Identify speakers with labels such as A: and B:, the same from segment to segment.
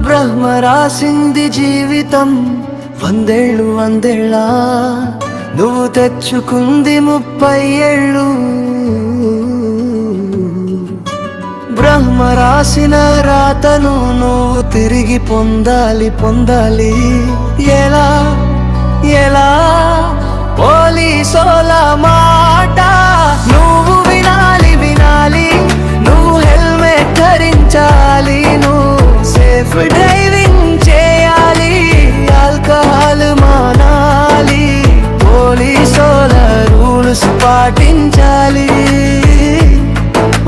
A: బ్రహ్మ రాసింది జీవితం వందేళ్ళు వందేళ్ళ, నువ్వు తెచ్చుకుంది 30 ఏళ్ళు. బ్రహ్మ రాసిన రాతను నువ్వు తిరిగి పొందాలి పొందాలి. ఎలా ఎలా పోలీసోల మాట నువ్వు వినాలి వినాలి. నువ్వు హెల్మెట్ ధరించాలి, నువ్వు సేఫ్ డ్రైవింగ్ చేయాలి, ఆల్కహాల్ మానాలి, పోలీసోల రూల్స్ పాటించాలి.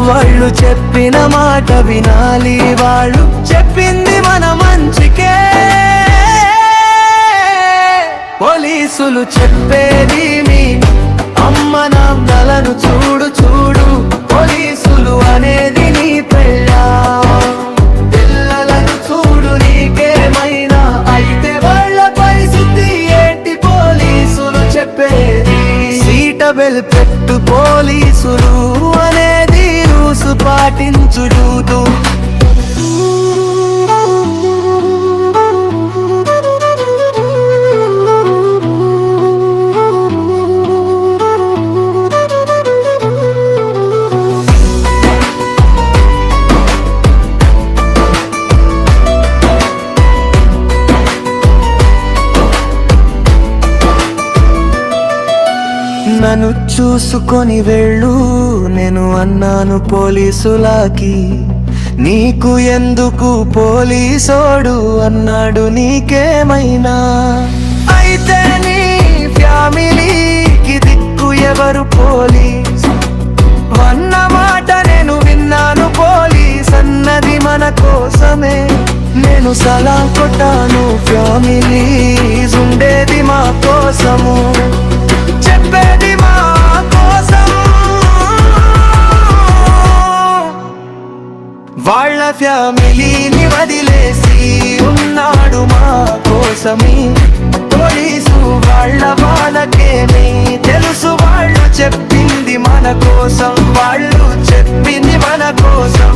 A: వాళ్ళు చెప్పిన మాట వినాలి, వాళ్ళు చెప్పింది మన మంచికే. పోలీసులు చెప్పేది మీ అమ్మ నాన్నలను చూడు చూడు. పోలీసులు అనేది నీ పిల్లలను చూడు. నీకేమైనా అయితే వాళ్ళ పరిస్థితి ఏంటి? పోలీసులు చెప్పేది సీట బెల్ పెట్టు. పోలీసులు అనేది రూల్స్ పాటించుడు. నన్ను చూసుకొని వెళ్ళు, నేను అన్నాను పోలీసులకి. నీకు ఎందుకు పోలీసోడు అన్నాడు నీకేమైనా అయితే నీ ఫ్యామిలీకి దిక్కు ఎవరు? పోలీస్ అన్న మాట నేను విన్నాను. పోలీస్ అన్నది మన కోసమే. నేను సలాం కొట్టాను, ఫ్యామిలీస్ ఉండేది మా కోసము, చెప్పేది మా కోసం. వాళ్ళ ఫ్యామిలీని వదిలేసి ఉన్నాడు మా కోసమే. పోలీసు వాళ్ళకేమీ తెలుసు? వాళ్ళు చెప్పింది మన కోసం, వాళ్ళు చెప్పింది మన కోసం.